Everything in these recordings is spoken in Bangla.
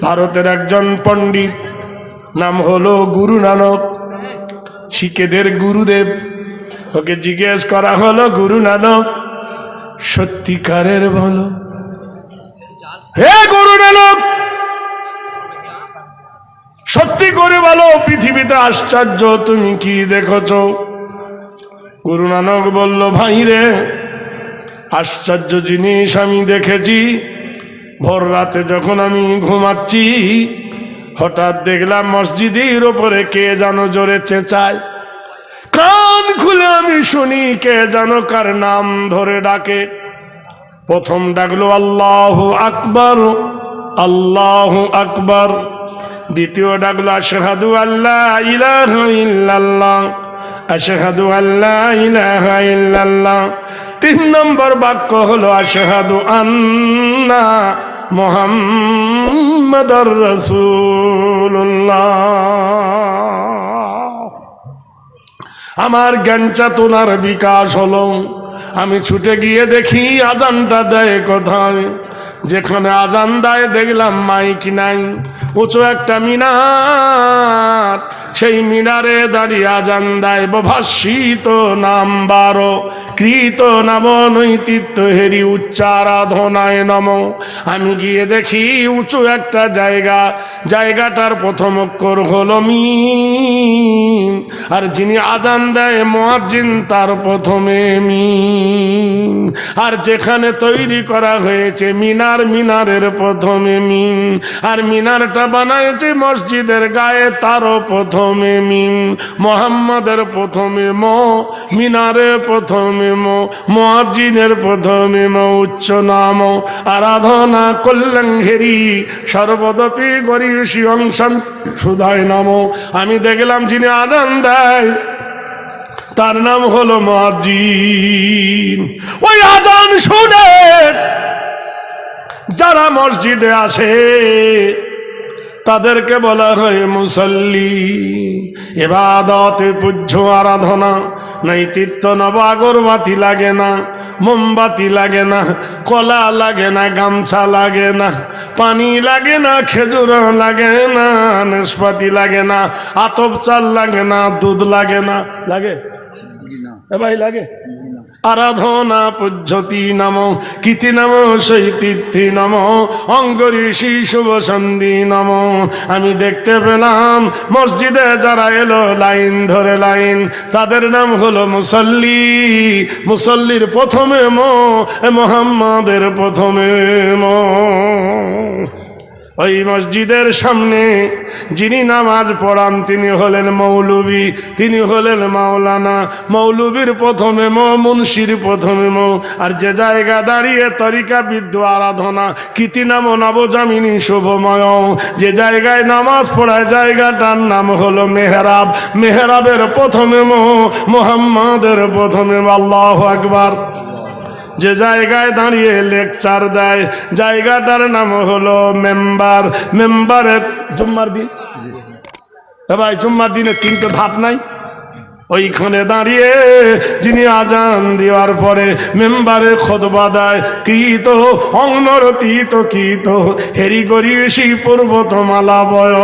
ভারতের একজন পণ্ডিত, নাম হলো গুরু নানক, শিখেদের গুরুদেব। ওকে জিজ্ঞেস করা হলো, গুরু নানক সত্যিকারের বলো, হে গুরু নানক সত্যি করে বলো, পৃথিবীতে আশ্চর্য তুমি কি দেখেছো? গুরু নানক বলল, ভাই রে, আশ্চর্য জিনিস আমি দেখেছি। ভোর রাতে যখন আমি ঘুমাচ্ছি, হঠাৎ দেখলাম মসজিদের ওপরে কে যেন জোরে চেঁচায়। কান খুলে আমি শুনি কে যেন কার নাম ধরে ডাকে। প্রথম ডাকলো আল্লাহু আকবার, আল্লাহু আকবার। দ্বিতীয় ডাকলো আশহাদু আল্লা ইলাহা ইল্লাল্লাহ, আশহাদু আল্লা ইলাহা ইল্লাল্লাহ। 3 নম্বর বাক্য হলো আশহাদু আন্না মুহাম্মাদুর রাসূলুল্লাহ। আমার জ্ঞান চেতনার বিকাশ হলো। আমি ছুটে গিয়ে দেখি আজানটা দেয় কোথায়। যেখানে আজান দেয় দেখলাম মাইক নাই, উঁচু একটা মিনার, সেই মিনারে দাঁড়িয়ে আজান দেয় ভাষিত নাম 12 কৃত নাম নৈতিত্য হেরি উচ্চারাধনায় নম। আমি গিয়ে দেখি উঁচু একটা জায়গা, জায়গাটার প্রথম অক্ষর হলো মিম, আর যিনি আজান দেয় মুয়াজ্জিন তার প্রথমে মিম। আর যেখানে তৈরি করা হয়েছে মিনার, মিনারের প্রথমে মিম। আর মিনারটা বানাইছে মসজিদের গায়ে, তারও প্রথমে মিম। মুহাম্মাদের প্রথমে ম, মিনারের প্রথমে ম, মুয়াজ্জিনের প্রথমে ম। উচ্চ নাম আরাধনা কল্যাণ ঘেরি সর্বদপি গরিষি অংশান সুধায় নাম। আমি দেখলাম যিনি আজান দেয় তার নাম হলো মুয়াজ্জিন। ওই আজান শুনে যারা মসজিদে আসে তাদেরকে বলা হয় মুসল্লি। ইবাদতে পূজ্য আরাধনা, নৈতিত্য নব, আগরবাতি লাগে না, মোমবাতি লাগে না, কলা লাগে না, গামছা লাগে না, পানি লাগে না, খেজুর লাগে না, নাশপাতি লাগে না, আতপ চাল লাগে না, দুধ লাগে না। লাগে ভাই? লাগে। আরাধনা পদ্ধতি নাম, কীতি নাম, সেই তিথি নাম, অঙ্গঋষি শুভ সন্ধি নাম। আমি দেখতে পেলাম মসজিদে যারা এলো লাইন ধরে লাইন, তাদের নাম হলো মুসল্লি। মুসল্লির প্রথমে মুহাম্মাদের প্রথমে ম। ওই মসজিদের সামনে যিনি নামাজ পড়ান তিনি হলেন মৌলবী, তিনি হলেন মাওলানা। মৌলবীর প্রথমে ম, মুন্সির প্রথমে ম। আর যে জায়গা দাঁড়িয়ে তরিকা বিদ্যু আরাধনা কীতি নাম নবজামিনী শুভময়, যে জায়গায় নামাজ পড়ায় জায়গাটার নাম হলো মেহরাব। মেহরাবের প্রথমে ম, মুহাম্মাদের প্রথমে আল্লাহু আকবার। যে জায়গায় দাঁড়িয়ে লেকচার দেয় জায়গাটার নাম হলো মেম্বার। মেম্বারের জুম্মার দিন, ভাই জুম্মার দিনে 3টে ধাপ নাই? ওইখানে দাঁড়িয়ে যিনি আজান দেওয়ার পরে মেম্বারে খুতবা দেয়, কৃত অনরতীত কৃত হেরি গরিষি পর্বতমালা বয়।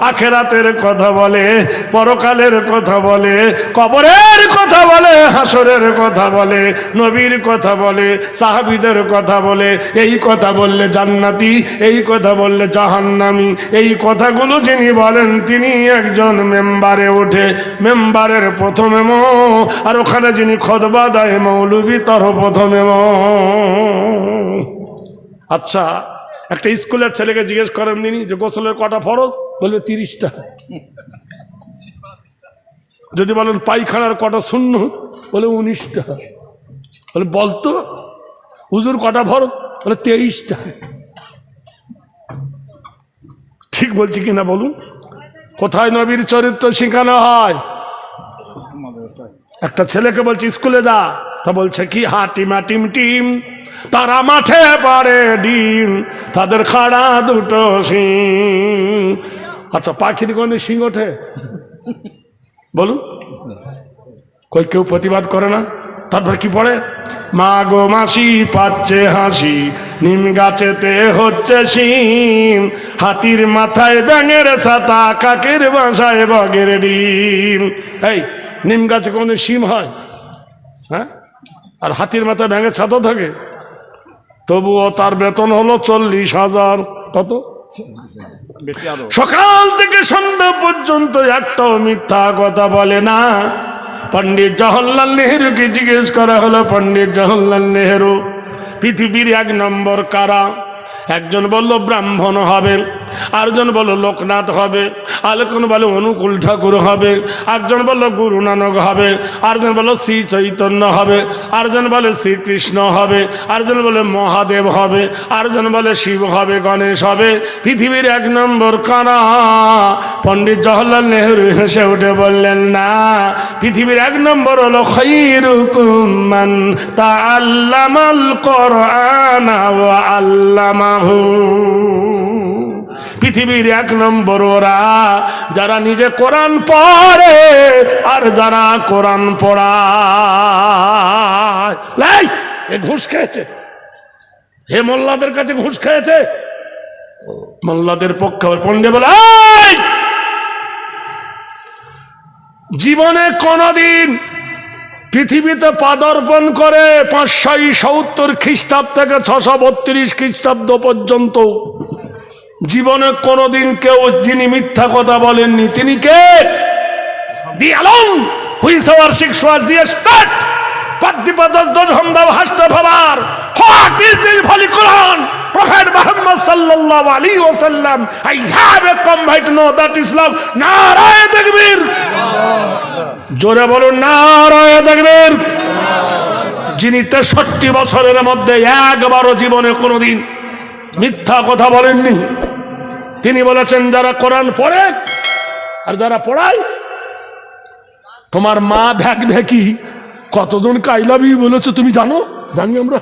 আখেরাতের কথা বলে, পরকালের কথা বলে, কবরের কথা বলে, হাসরের কথা বলে, নবীর কথা বলে, সাহাবীদের কথা বলে। এই কথা বললে জান্নাতি, এই কথা বললে জাহান্নামী। এই কথাগুলো যিনি বলেন তিনি একজন মেম্বারে ওঠে, মেম্বারের প্রথমে ম। আর ওখানে যিনি খুতবা দেয় মৌলবী তার প্রথমে ম। আচ্ছা, একটা স্কুলের ছেলেকে জিজ্ঞেস করেন তিনি যে গোসলের কটা ফরজ, বলবে 30টা। যদি বলেন পায়খানার কটা সুন্নত, বলে 19টা। বলে বলতো হুজুর কটা ফরজ, বলে 23টা। ঠিক বলছি কিনা বলুন? কোথায় নবীর চরিত্র শেখানো হয়? একটা ছেলেকে বলছি স্কুলে যা, তা বলছে কি, হা টিমা টিম টিম, তারা মাঠে পারে ডিম, তাদের খাড়া 2টো শিং। আচ্ছা, পাখির কোনদিন শিং ওঠে বলুন? কই কেউ প্রতিবাদ করে না। তারপর কি পড়ে, মা গো মাসি পাচ্ছে হাসি, নিম গাছেতে হচ্ছে শিম, হাতির মাথায় ব্যাঙের ছাতা, কাকের বাসায় বগের ডিম। এই নিম গাছে কোনো শিম হয়? হ্যাঁ, আর হাতির মাথায় ব্যাঙের ছাতা থাকে? তবুও তার বেতন হলো 40,000। কত? সকাল থেকে সন্ধ্যা পর্যন্ত একটাও মিথ্যা কথা বলে না। পণ্ডিত জওহরলাল নেহরুকে জিজ্ঞেস করা হলো, পণ্ডিত জওহরলাল নেহরু, পৃথিবীর 1 নম্বর কারা? একজন বলল ব্রাহ্মণ হবে, আরেকজন বলল লোকনাথ হবে, আরেকজন বলল অনুকূল ঠাকুর হবে, একজন বলল গুরু নানক হবে, আরেকজন বলল শ্রী চৈতন্য হবে, আরেকজন বলে শ্রীকৃষ্ণ হবে, আরেকজন বলে মহাদেব হবে, আরেকজন বলে শিব হবে, গণেশ হবে। পৃথিবীর 1 নম্বর কারা? পণ্ডিত জওহরলাল নেহরু হেসে উঠে বললেন, না, পৃথিবীর 1 নম্বর হলো খায়রুকুম মান তাআল্লামাল কুরআনা ওয়া আল্লামাহু। পৃথিবীর 1 নম্বর ওরা যারা নিজে কোরআন পড়ে আর যারা কোরআন পড়ায়। এ ঘুষ খেয়েছে, হে মোল্লাদের কাছে ঘুষ খেয়েছে। মোল্লাদের পক্ষে পণ্ডিত বলে, জীবনে কোনদিন পৃথিবীতে পদার্পণ করে 570 খ্রিস্টাব্দ থেকে 632 খ্রিস্টাব্দ পর্যন্ত জীবনে কোনদিন কেউ যিনি মিথ্যা কথা বলেননি, তিনি কে? The alone who is our 6 was the start. Padipadas dojhanda hashta bhabar. What is the Holy Quran? Prophet Muhammad sallallahu alaihi wasallam. I have a convey to know that Islam. Naraye takbir. জোরে বলুন নারায়ে তাকবীর। যিনি 63 বছরের মধ্যে একবারও জীবনে কোনোদিন মিথ্যা কথা বলেননি, তিনি বলেছেন যারা কোরআন পড়ে আর যারা পড়ায়। তোমার মা ভ্যাক ভ্যাকি কতজন কাইলাবি বলেছে তুমি জানো? জানি আমরা।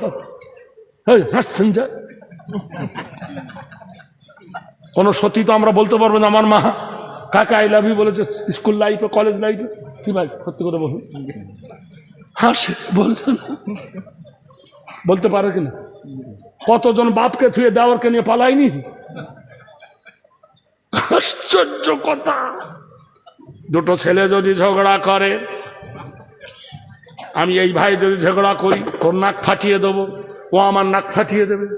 হাসছেন যা, কোন সত্যি তো আমরা বলতে পারবো না আমার মা কাকে আই লাভ ইউ বলেছে স্কুল লাইফে, কলেজ লাইফে। কি ভাই সত্যি করে বলুন? হাসে বলছে, বলতে পারে কিনা? কতজন বাপকে থুয়ে দেওয়ারকে নিয়ে পালায়নি? আশ্চর্য কথা। দুটো ছেলে যদি ঝগড়া করে, আমি এই ভাই যদি ঝগড়া করি, তোর নাক ফাটিয়ে দেবো, ও আমার নাক ফাটিয়ে দেবে।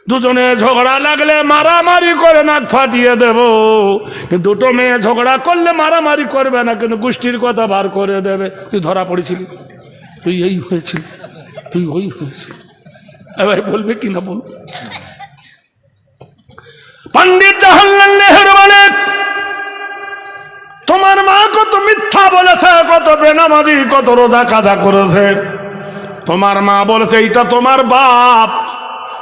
দুজনে ঝগড়া লাগলে মারামারি করে নাক ফাটিয়ে দেব। দুটো মেয়ে ঝগড়া করলে মারামারি করবে না, কিন্তু গোষ্ঠীর কথা বার করে দেবে। তুই ধরা পড়েছিলি, তুই এই হয়েছিলি, তুই ওই হয়েছিলি। এবার বলবে কি না বল? পণ্ডিত জওহরলাল নেহরু বলে, তোমার মা কত মিথ্যা বলেছে, কত বেনামাজি, কত রোজা কাজা করেছে। তোমার মা বলেছে এইটা তোমার বাপ,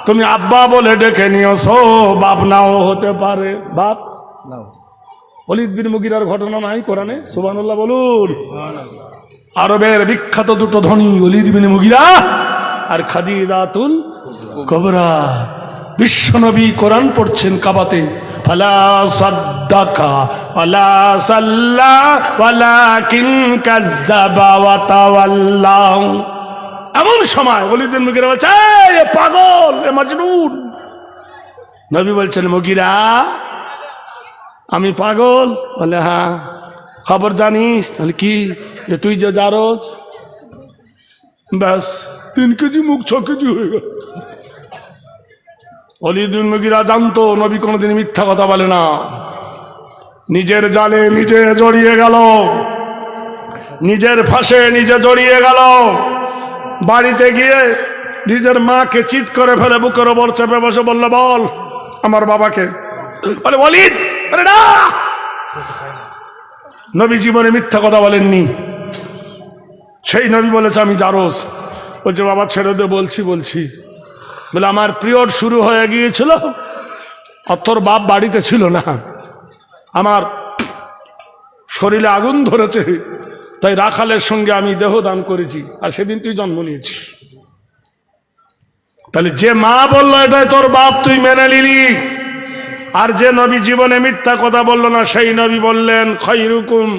তুমি আব্বা বলে ডেকে নিয়েছো। বাপ নাও হতে পারে, বাপ নাও। ওলীদ বিন মুগীরার ঘটনা নাই কোরআনে? সুবহানাল্লাহ বলুন। আরবের বিখ্যাত দুটো ধনী ওলীদ বিন মুগীরা আর খাদিজাতুল কুবরা। বিশ্বনবী কোরআন পড়ছেন কাবাতে, ফালা সাদ্দাকা ওয়ালা সাল্লা ওয়ালাকিন কাযযাবা ওয়া তাওয়াল্লা। এমন সময় ওলীদ বিন মুগীরা বলছে, এ পাগল, এ মাজনুন। নবী বলছেন, মুগীরা আমি পাগল? বলে হ্যাঁ। খবর জানিস? তাহলে কি? যে তুই যে জারজ, ব্যাস 3 কেজি মুখ 6 কেজি হয়ে গেল। ওলীদ বিন মুগীরা জানতো নবী কোনোদিন মিথ্যা কথা বলে না। নিজের জালে নিজে জড়িয়ে গেল, নিজের ফাঁসে নিজে জড়িয়ে গেল। বাড়িতে গিয়ে নিজের মাকে চিৎ করে ফেলে বুকের ওপর চেপে বসে বলল, বল আমার বাবাকে। বলে ওলীদ, আরে না, নবী জীবনে মিথ্যা কথা বলেননি। সেই নবী বলেছে আমি জারজ। বলছে বাবা ছেড়ে দে, বলছি। বলে আমার পিরিয়ড শুরু হয়ে গিয়েছিল, আর তোর বাপ বাড়িতে ছিল না, আমার শরীরে আগুন ধরেছে, তাই রাখালের সঙ্গে আমি দেহ দান করেছি, আর সেদিন তুই জন্ম নিয়েছিস। তাহলে যে মা বললো এটাই তোর বাপ, তুই মেনে নিলি, আর যে নবী জীবনে মিথ্যা কথা বলল না সেই নবী বললেন খায়রুকুম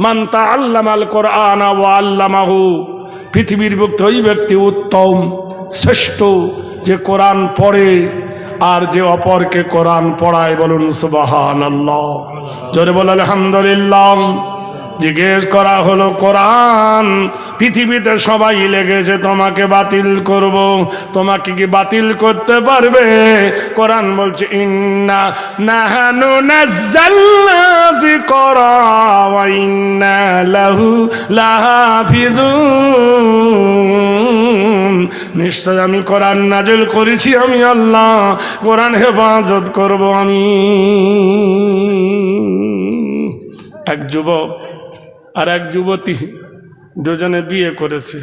মান তাআল্লামাল কোরআনা ওয়া আল্লামাহু, পৃথিবীর বুকে ওই ব্যক্তি উত্তম শ্রেষ্ঠ যে কোরআন পড়ে আর যে অপরকে কোরআন পড়ায়। বলুন সুবহানাল্লাহ, জোরে বল আলহামদুলিল্লাহ। জিজ্ঞেস করা হলো কোরআন পৃথিবীতে সবাই লেগেছে তোমাকে বাতিল করব, তোমাকে কি বাতিল করতে পারবে? কোরআন বলছে ইন্না নাহানু নাযালনা যিকরা ওয়া ইন্না লাহু লাহাফিজুন, নিশ্চয় আমি কোরআন নাযিল করেছি, আমি আল্লাহ, কোরআন হেফাজত করব আমি। এক যুবক আর এক যুবতী দুজনে বিয়ে করেছে।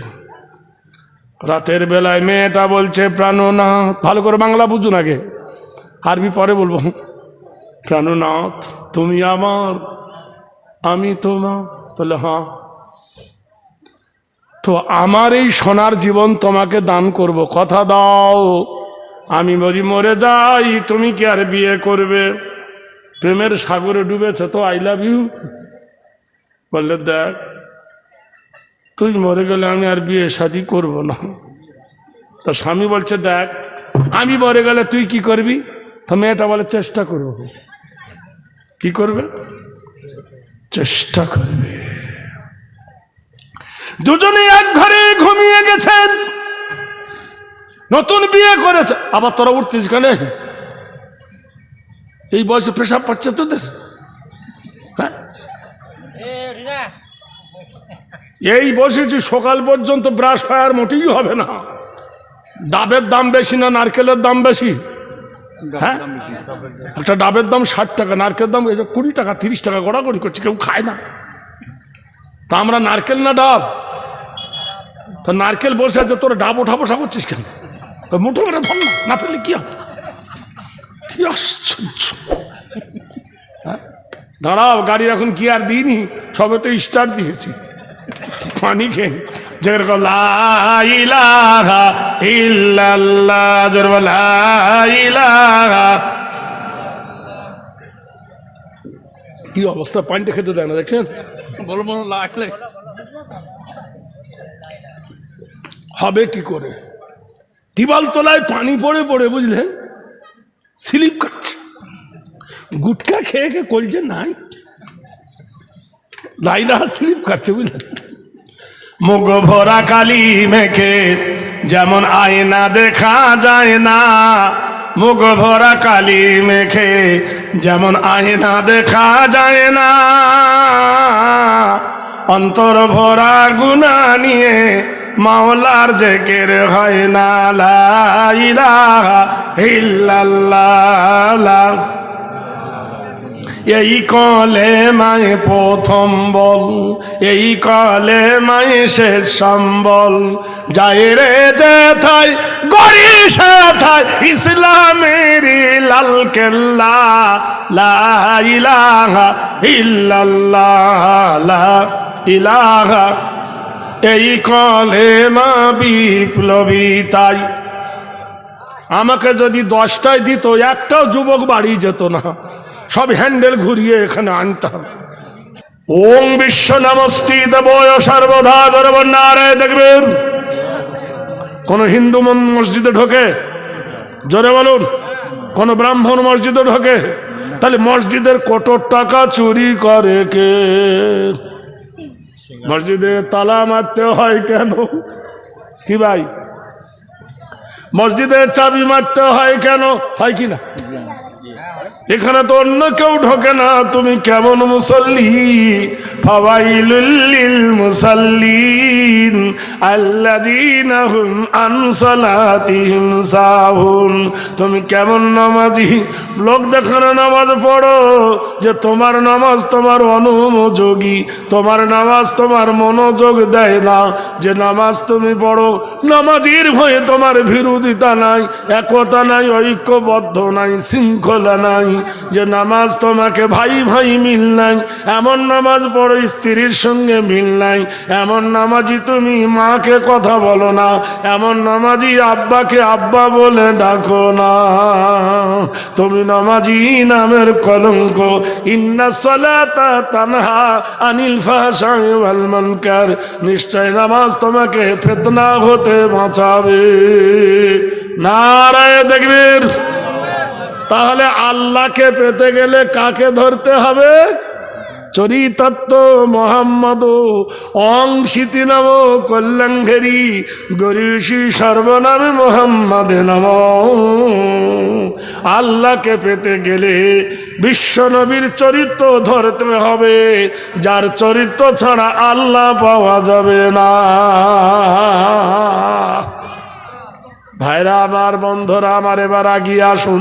রাতের বেলায় মেয়েটা বলছে প্রাণনাথ, ভালো করে বাংলা বুঝুন আগে, আরবি পরে বলবো। প্রাণনাথ তুমি আমার, আমি তোমার। তাহলে হ্যাঁ, তো আমার এই সোনার জীবন তোমাকে দান করব, কথা দাও। আমি বলি মরে যাই, তুমি কি আর বিয়ে করবে? প্রেমের সাগরে ডুবেছে তো আই লাভ ইউ বললে, দেখ তুই মরে গেলে আমি আর বিয়ে শাদী করব না। তো স্বামী বলছে দেখ আমি মরে গেলে তুই কি করবি? তো মেয়েটা বলে চেষ্টা করব। কি করবে? চেষ্টা করবে। দুজনে এক ঘরে ঘুমিয়ে গেছেন, নতুন বিয়ে করেছে। আবার তোরা উঠতিস কেন? এই বয়সে পেশাব পাচ্ছে তোদের? হ্যাঁ, এই বসেছি সকাল পর্যন্ত ব্রাশ ফায়ার মোটেই হবে না। ডাবের দাম বেশি না নারকেলের দাম বেশি? হ্যাঁ, একটা ডাবের দাম 60 টাকা, নারকেলের দাম 20 টাকা 30 টাকা, গড়াগড়ি করছে, কেউ খায় না। তা আমরা নারকেল না ডাব? তো নারকেল বসে আছে, তোর ডাব ওঠা বসা করছিস কেন? মুঠো করে ধর না, না ফেললে কি হবে? কি আশ্চর্য! দাঁড়াও, গাড়ি এখন কি আর দিইনি, সবে তো স্টার্ট দিয়েছি, পানি খেয়ে। যেরকম লা ইলাহা ইল্লাল্লাহ, যেরকম লা ইলাহা। কি অবস্থা, পানিটা খেতে দেয় না, দেখছেন? বলবো লাগলে হবে কি করে? টিবাল তলায় পানি পড়ে পড়ে বুঝলেন স্লিপ কাটছে। গুটকা খেয়ে খেয়ে কলছে নাই, লাইলা স্লিপ কাটছে বুঝলেন। মুখ ভরা কালি মেখে যেমন আয়না দেখা যায় না, মুখ ভরা কালি মেখে যেমন আয়না দেখা যায় না, অন্তর ভরা গুনাহ নিয়ে মাওলার জিকির হয় না। লা ইলাহা ইল্লাল্লাহ, এই কলেমায় প্রথম বল, এই কলেমায় শেষ সম্বল, যায় রে যেথায় গড়ি সেথায় ইসলামের লাল কেল্লা। লা ইলাহা ইল্লাল্লাহ, লা ইলাহা, এই কলেমা বিপ্লবী। তাই আমাকে যদি 10টায় দিত, একটাও যুবক বাড়ি যেত না, সব হ্যান্ডেল ঘুরিয়ে এখানে আনতাম। ওম বিশ্ব নমস্তি দেবয় সর্বদা জোরে দেখবেন। কোন হিন্দু মসজিদে ঢোকে? জোরে বলুন। কোন ব্রাহ্মণ মসজিদে ঢোকে? তাহলে মসজিদের কোটি টাকা চুরি করে কে? মসজিদে তালা মারতে হয় কেন? কি ভাই, মসজিদে চাবি মারতে হয় কেন? হয় কি না? এখানে তো অন্য কেউ ঢোকে না, তুমি কেমন মুসল্লি? ফাওয়াইলুল লিল মুসাল্লিন আল্লাযীনা হুম আন সালাতিহিম সাহুন। তুমি কেমন নামাজি? লোক দেখানো নামাজ পড়ো যে তোমার নামাজ তোমার অনুমোযোগী, তোমার নামাজ তোমার মনোযোগ দেয় না। যে নামাজ তুমি পড়ো, নামাজির ভয়ে তোমার বিরোধিতা নাই, একতা নাই, ঐক্যবদ্ধ নাই, শৃঙ্খলা বলে নাই যে নামাজ তোমাকে ভাই ভাই মিল নাই, এমন নামাজ পড়ো স্ত্রীর সঙ্গে মিল নাই, এমন নামাজি তুমি মাকে কথা বলো না, এমন নামাজি আব্বাকে আব্বা বলে ডাকো না, তুমি নামাজি নামের কলঙ্ক। ইন্না সালাতা তানহা আনিল ফাহশাই ওয়াল মুনকার, নিশ্চয় নামাজ তোমাকে ফিতনা হতে বাঁচাবে। নারায়ে তাকবীর। তাহলে আল্লাহকে পেতে গেলে কাকে ধরতে হবে? চরিতার্থ মোহাম্মদ অংশিতি নাম কল্যাণঘেরি গরিষি সর্বনামে মোহাম্মদে নাম। আল্লাহকে পেতে গেলে বিশ্ব নবীর চরিত্র ধরতে হবে, যার চরিত্র ছাড়া আল্লাহ পাওয়া যাবে না। ভাইরা আমার, বন্ধুরা আমার, এবার আগিয়ে আসুন,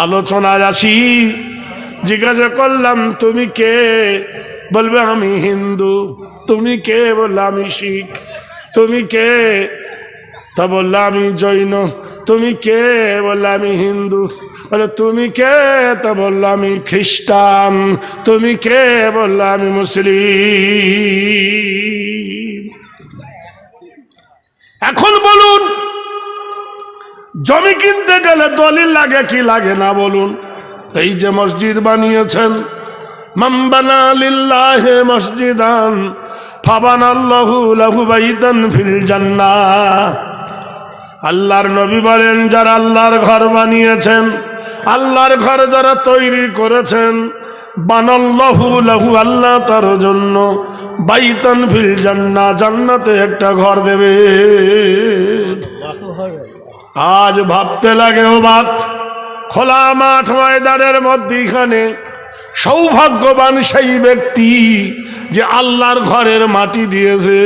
আলোচনায় আসি। জিজ্ঞাসা করলাম তুমি কে? বলবে আমি হিন্দু। তুমি কে? বললে আমি শিখ। তুমি কে? তা বললে আমি জৈন। তুমি কে? বললে আমি হিন্দু। বলে তুমি কে? তা বললে আমি খ্রিস্টান। তুমি কে? বললে আমি মুসলিম। এখন বলুন, জমি কিনতে গেলে দলিল লাগে কি লাগে না বলুন? এই যে মসজিদ বানিয়েছেন, মান বানা লিল্লাহি মসজিদান ফাবানাল্লাহু লাহু বাইতান ফিল জান্নাহ। আল্লাহর নবী বলেন, যারা আল্লাহর ঘর বানিয়েছেন, আল্লাহর ঘর যারা তৈরি করেছেন, বানাল্লাহু লাহু, আল্লাহ তার জন্য বাইতান ফিল জান্নাহ, জান্নাতে একটা ঘর দেবে। আজ ভাবতে লাগে ও বাপ, খোলা মাঠ ময়দানের মধ্যখানে সৌভাগ্যবান সেই ব্যক্তি যে আল্লাহর ঘরের মাটি দিয়েছে।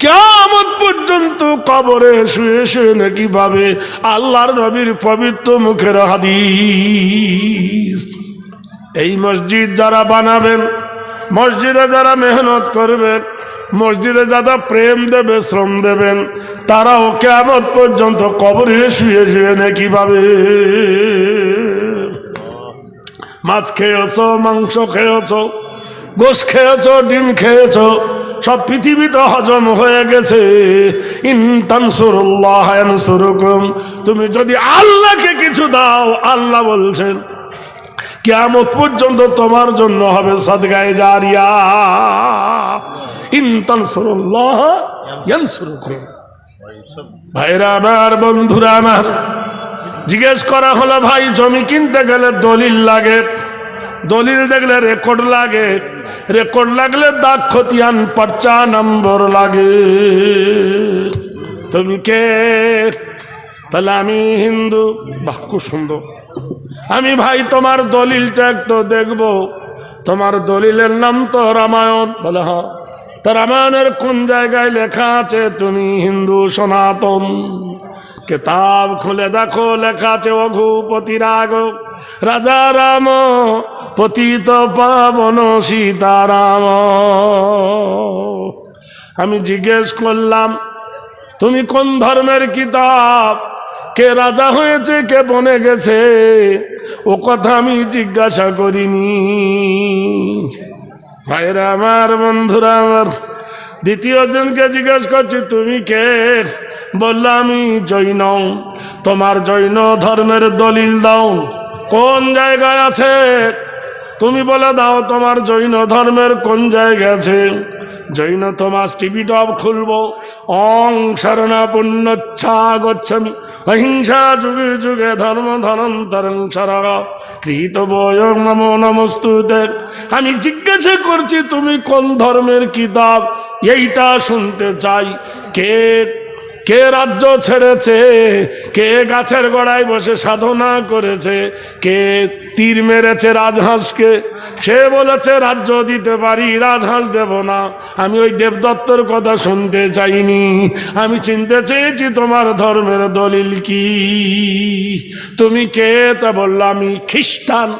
কিয়ামত পর্যন্ত কবরে শুয়ে শুয়ে নাকি পাবে আল্লাহর নবীর পবিত্র মুখের হাদিস। এই মসজিদ যারা বানাবেন, মসজিদে যারা মেহনত করবেন, মসজিদে যারা প্রেম দেবে, শ্রম দেবেন, তারাও কিয়ামত পর্যন্ত কবরে শুয়ে শুয়ে নাকি পাবে। মাছ খেয়েছ, মাংস খেয়েছ, গোশ খেয়েছ, ডিম খেয়েছ, সব পৃথিবীতে হজম হয়ে গেছে। ইন তানসুরুল্লাহ ইয়ানসুরুকুম, তুমি যদি আল্লাহকে কিছু দাও, আল্লাহ বলছেন কিয়ামত পর্যন্ত তোমার জন্য হবে সাদগায়ে জারিয়া। ইন তানসুরুল্লাহ ইয়ানসুরুকুম। ভাইরা আমার, বন্ধুরা আমার, জিজ্ঞেস করা হলো ভাই জমি কিনতে গেলে দলিল লাগে, দলিল দেখলে রেকর্ড লাগে, রেকর্ড লাগলে দাগ খতিয়ান পর্চা নম্বর লাগে। তুমি কে? তাহলে আমি হিন্দু। বাহ, খুব সুন্দর। আমি ভাই তোমার দলিলটা একটু দেখবো। তোমার দলিলের নাম তো রামায়ণ। বলে হ্যাঁ। তা রামায়ণের কোন জায়গায় লেখা আছে তুমি হিন্দু সনাতন? কিতাব খুলে দেখো, লেখা আছে রঘুপতি রাগ রাজা রাম পতিত পাবন সীতারাম। আমি জিজ্ঞেস করলাম তুমি কোন ধর্মের কিতাব? কে রাজা হয়েছে, কে বনে গেছে, ও কথা আমি জিজ্ঞাসা করিনি। ভাইরা আমার, বন্ধুরা আমার, দ্বিতীয় জনকে জিজ্ঞেস করছি তুমি কে? বললো আমি জৈন। তোমার জৈন ধর্মের দলিল দাও, কোন জায়গায় আছে? তুমি বলে দাও তোমার জৈন ধর্মের কোন জায়গায় আছে। জৈন তোমার টিভিটপ খুলবো, অং শরণা পুণ্যচ্ছা গচ্ছামি অহিংসা যুগে যুগে ধর্ম ধনন্তরং শরণ কৃত বয়ং নমো নমস্তুতে। আমি জিজ্ঞাসা করছি তুমি কোন ধর্মের কিতাব, এইটা শুনতে চাই। কে কে রাজ্য ছেড়েছে, কে গাছের গোড়ায় বসে সাধনা করেছে, কে তীর মেরেছে রাজহাঁসকে, সে বলেছে রাজ্য দিতে পারি, রাজহাঁস দেব না। আমি ওই দেবদত্তর কথা শুনতে চাইনি, আমি চিনতে চেয়েছি তোমার ধর্মের দলিল কি। তুমি কে? তা বললো আমি খ্রিস্টান,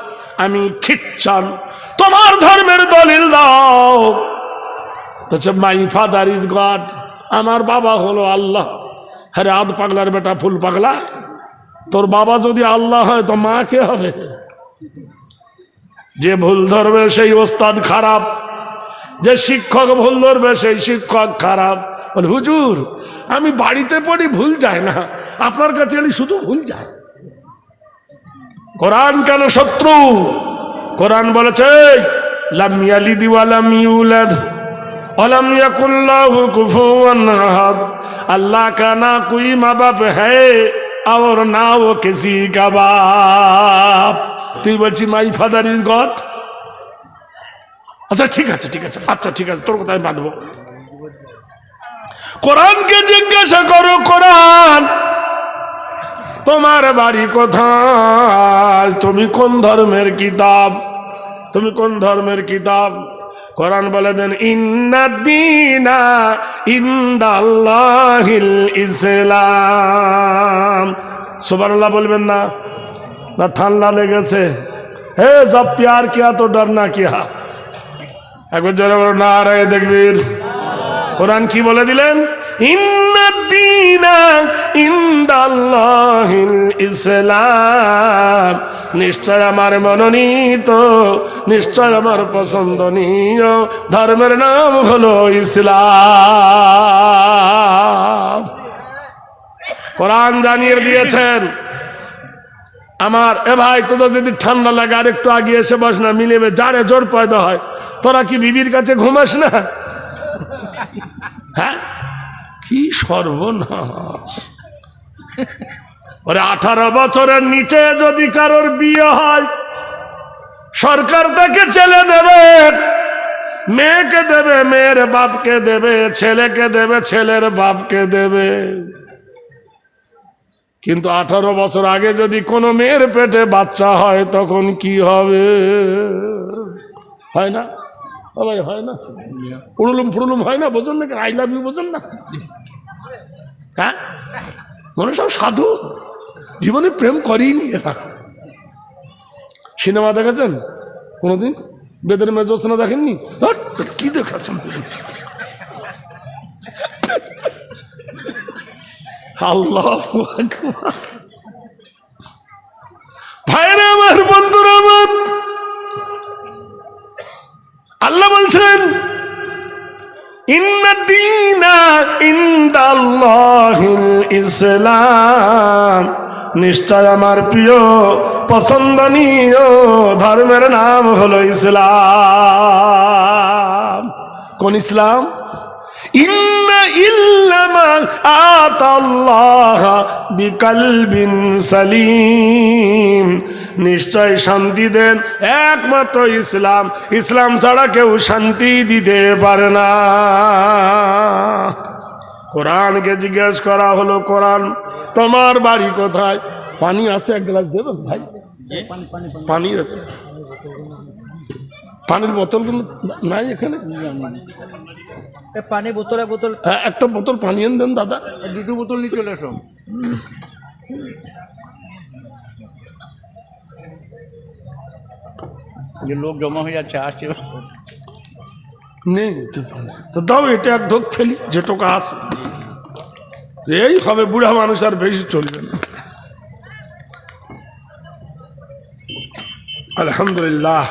আমি খ্রিস্টান। তোমার ধর্মের দলিল দাও। মাই ফাদার ইজ গড, আমার বাবা হলো আল্লাহ। আরে আধ পাগলার বেটা ফুল পাগলা, তোর বাবা যদি আল্লাহ হয় তো মা কে হবে? যে ভুল ধরবে সেই ওস্তাদ খারাপ, যে শিক্ষক ভুল ধরবে সেই শিক্ষক খারাপ। বলে হুজুর আমি বাড়িতে পড়ি ভুল যায় না, আপনার কাছে এলি শুধু ভুল যায়। কোরআন কেন শত্রু? কোরআন বলেছে লাম ইয়ালিদ ওয়া লাম ইউলাদ ওয়া লাম ইয়াকুল লাহু কুফুওয়ান আহাদ। अल्लाह का ना कोई माँ बाप है और ना वो किसी का बाप। তুই বলছি মাই ফাদার ইজ গড। আচ্ছা ঠিক আছে ঠিক আছে, আচ্ছা ঠিক আছে, তোর কথা আমি মানবো। কোরআনকে জিজ্ঞাসা করো, কোরআন তোমার বাড়ি কোথায়? তুমি কোন ধর্মের কিতাব? তুমি কোন ধর্মের কিতাব? কোরআন বলে দেন ইন্নাদ্দীনা ইনদাল্লাহিল ইসলাম। সুবহানাল্লাহ বলবেন না? না ঠান্ডা লেগেছে? হে জব প্যার কিয়া তো ডর না কিয়া। একবার জোরে বলো নারায়ে তাকবীর। কোরআন কি বলে দিলেন? ইন্নাদ্দীনা ইনদাল্লাহিল ইসলাম। নিশ্চয় আমার মনোনীত, নিশ্চয় আমার পছন্দনীয় ধর্মের নাম হলো ইসলাম। কোরআন জানিয়ে দিয়েছেন। আমার এ ভাই তোদের যদি ঠান্ডা লাগে আর একটু আগে এসে বস না, মিলেবে জারে জোর পয়দা হয়। তোরা কি বিবির কাছে ঘুমাস না? হ্যাঁ কি সর্বনাশ! ওরে 18 বছরের নিচে যদি কারোর বিয়ে হয় সরকার তাকে ছেলে দেবে, মেয়েকে দেবে, মেয়ের বাপকে দেবে, ছেলেকে দেবে, ছেলের বাপকে দেবে। কিন্তু 18 বছর আগে যদি কোনো মেয়ের পেটে বাচ্চা হয় তখন কি হবে? হয় না ভাই? হয় না? উড়ুলুম ফুড়ুলুম হয় না? বোঝেন না? আই লাভ ইউ বোঝেন না? হ্যাঁ মনে সব সাধু, জীবনে প্রেম করেইনি এরা। সিনেমা দেখেছেন কোনোদিন? বেদের মেজোসনা দেখেননি? কি দেখাচ্ছেন? আল্লাহু আকবার। ভাইরা আমার, বন্ধুরা আমার, আল্লাহ বলছেন ইন্নাদ্দীনা ইনদাল্লাহিল ইসলাম। নিশ্চয় আমার প্রিয় পছন্দনীয় ধর্মের নাম হলো ইসলাম। কোন ইসলাম? ইন্না ইল্লামা আতাল্লাহ বিকলবিন সালিম। নিশ্চয় শান্তি দেন একমাত্র ইসলাম। ইসলাম ছাড়া কেউ শান্তি দিতে পারে না। কোরআনকে জিজ্ঞেস করা হলো, কোরআন তোমার বাড়ি কোথায়? পানি আছে, এক গ্লাস দেবেন ভাই? পানি, পানির বোতলগুলো নাই এখানে? পানি বোতল, বোতল একটা বোতল পানি এনে দেন দাদা। দুটো বোতল নিয়ে চলে এসো। যে লোক জমা হয়ে যাচ্ছে, আসছে নেই তো দাও, এটা এক ঢোক ফেলি যেটুকু আছে। এই হবে, বুড়া মানুষ আর বেশি চলবে না। আলহামদুলিল্লাহ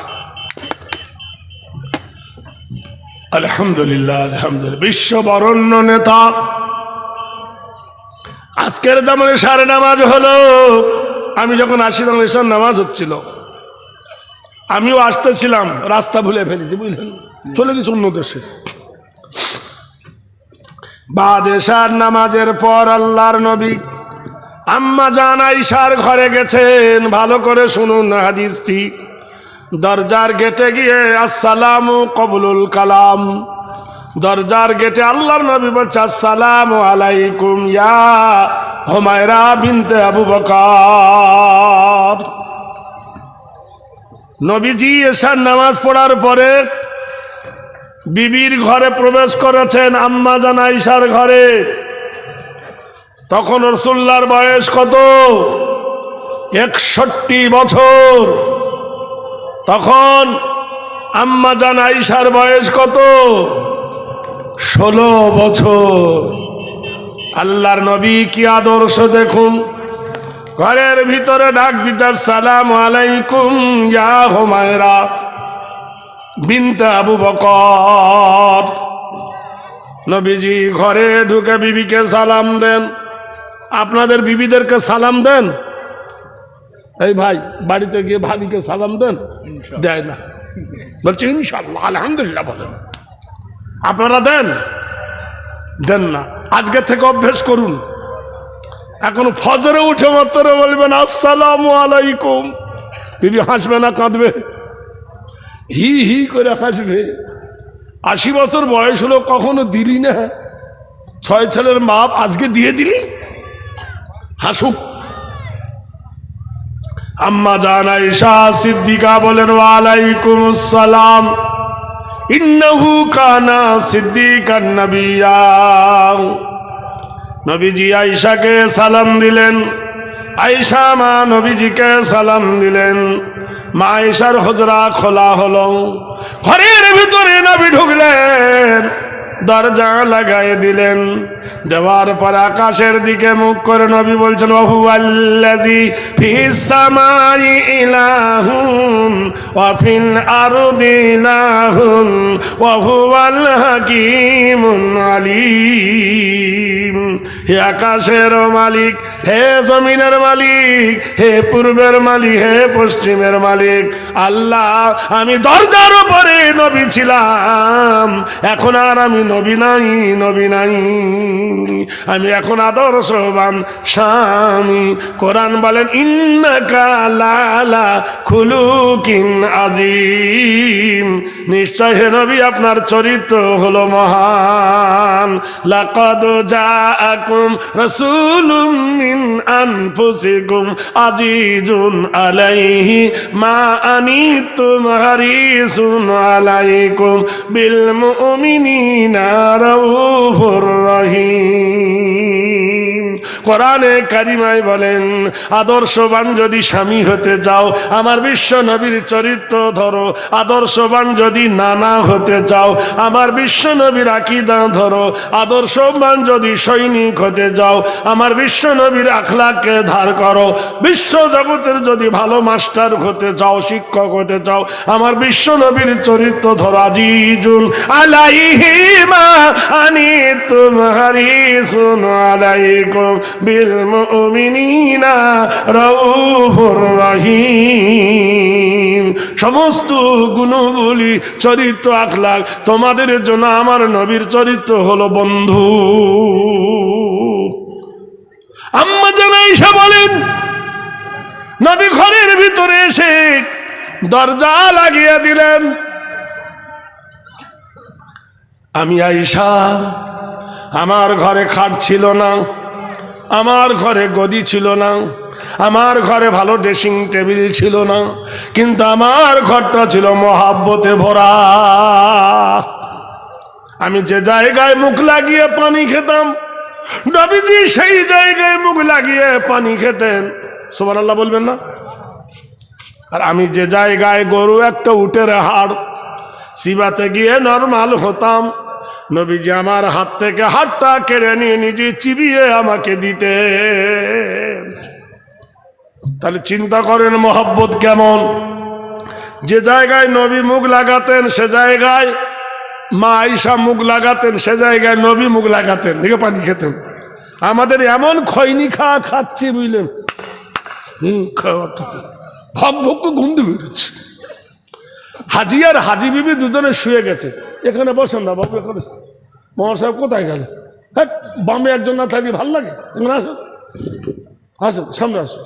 আলহামদুলিল্লাহ আলহামদুলিল্লাহ। বিশ্ব বরণ্য নেতা আজকের জামানে সারে নামাজ হলো। আমি যখন আসি তখন এসব নামাজ হচ্ছিল, আমিও আসতেছিলাম, রাস্তা ভুলে ফেলেছি, বুঝলেন? চলে গেছি অন্য দেশে। বাদ এশার নামাজের পর আল্লাহর নবী আম্মা জান আয়েশার ঘরে গেছেন। ভালো করে শুনুন হাদিসটি। দরজার গেটে গিয়ে আসসালামু কবুলুল কালাম। দরজার গেটে আল্লাহর নবী বলছে আসসালামু আলাইকুম ইয়া হুমায়রা বিনতে আবু বকর। নবীজি এশার নামাজ পড়ার পরে বিবির ঘরে প্রবেশ করেছেন, আম্মা জান আয়েশার ঘরে। তখন রাসূলুল্লাহর বয়স কত? 61 বছর। তখন আম্মা জান আয়েশার বয়স কত? 16 বছর। আল্লাহর নবী কি আদর্শ দেখুন। ঘরের ভিতরে ডাক দিতে আসসালামু আলাইকুম ইয়া হুমায়রা বিনতে আবু বকর। নবীজি ঘরে ঢুকে বিবিকে সালাম দেন। আপনাদের বিবিদেরকে সালাম দেন? এই ভাই বাড়িতে গিয়ে ভাবিকে সালাম দেন? দেয় না, বলছে ইনশাআল্লাহ আলহামদুলিল্লাহ বলেন। আপনারা দেন? দেন না। আজকে থেকে অভ্যেস করুন। এখন ফজরে উঠে মাত্র বলবেন আসসালামু আলাইকুম। বিবি হাসবে না কাঁদবে? হি হি করে হাসবে। 80 বছর বয়স হলো, কখনো দিলি না? 6 ছেলের মাপ আজকে দিয়ে দিলি? হাসুক। আম্মা জান আয়েশা সিদ্দিকা বলেন ওয়ালাইকুম আসসালাম ইন্নাহু কানা সিদ্দিকান নবিয়্যা। নবীজি আয়েশাকে সালাম দিলেন। আয়েশা মা নবীজিকে সালাম দিলেন। মা আয়েশার হুজরা খোলা হলো। ঘরের ভিতরে নবী ঢুকলেন, দরজা লাগাই দিলেন। দেওয়ার পর আকাশের দিকে মুখ করে নবী বলছেন ওয়াহুয়াল্লাযী ফিস সামাই ইলাহুন ওয়া ফিল আরদি ইলাহুন ওয়া হুয়াল হাকীমুল আলীম। হে আকাশের মালিক, হে জমিনের মালিক, হে পূর্বের মালিক, হে পশ্চিমের মালিক আল্লাহ, আমি দরজার উপরে নবী ছিলাম, এখন আর আমি নবী নাই, নবী নাই। আমি এখন আদর্শবান স্বামী। কোরআন বলেন ইন্নাকা লালা খুলুকিন আযীম। নিশ্চয় হে নবী আপনার চরিত্র হলো মহান। লাকাদ জাআকুম রাসূলুম মিন আনফুসিকুম আজিজুন আলাইহি মা আনিতুম হারিসুন আলাইকুম বিল মুমিনিনা রাউফুর রহিম। কোরআনে কারিমায় বলেন আদর্শবান যদি স্বামী হতে চাও আমার বিশ্ব নবীর চরিত্র ধরো। আদর্শবান যদি নানা হতে চাও আমার বিশ্ব নবীর আকীদা ধরো। আদর্শবান যদি সৈনিক হতে যাও আমার বিশ্ব নবীর আখলাককে ধার করো। বিশ্ব জগতের যদি ভালো মাস্টার হতে চাও, শিক্ষক হতে চাও আমার বিশ্ব নবীর চরিত্র ধরো। আজিজুন আলাইহি মা আনিতুম হারিসুন আলাইকুম বিল মুমিনিনা রাউফুর রহিম। সমস্ত গুণবলী চরিত্র আখলাক তোমাদের জন্য আমার নবীর চরিত্র হলো বন্ধু। আম্মা জান আয়েশা বলেন নবী ঘরের ভিতরে এসে দরজা লাগিয়ে দিলেন। আমি আয়েশা, আমার ঘরে খাট ছিল না, আমার ঘরে গদি ছিল না, আমার ঘরে ভালো ড্রেসিং টেবিল ছিল না, কিন্তু আমার ঘরটা ছিল মহাব্বতে ভরা। আমি যে জায়গায় মুখ লাগিয়ে পানি খেতাম নবীজি সেই জায়গায় মুখ লাগিয়ে পানি খেতেন। সুবহানাল্লাহ বলবেন না? আর আমি যে জায়গায় গরু একটা উটের হাড় চিবাতে গিয়ে নরমাল হতাম নবীজি আমার হাত থেকে হাতটা কেড়ে নিয়ে নিজে চিবিয়ে আমাকে দিতে। তাহলে চিন্তা করেন মহব্বত কেমন। যে জায়গায় নবী মুখ লাগাতেন সে জায়গায় মা আয়েশা মুখ লাগাতেন, সে জায়গায় নবী মুখ লাগাতেন, দিকে পানি খেতেন। আমাদের এমন খৈনি খাচ্ছি বুঝলেন, ভক ভক গন্ধ বেরোচ্ছে। হাজি আর হাজি বিবি দুজনে শুয়ে গেছে। এখানে বসেন না বাবু, এখানে মহাসাহেব কোথায় গেল? হ্যাঁ, বামে একজন না থাকলে ভাল লাগে। এখানে আসুন, আসুন সামনে আসুন।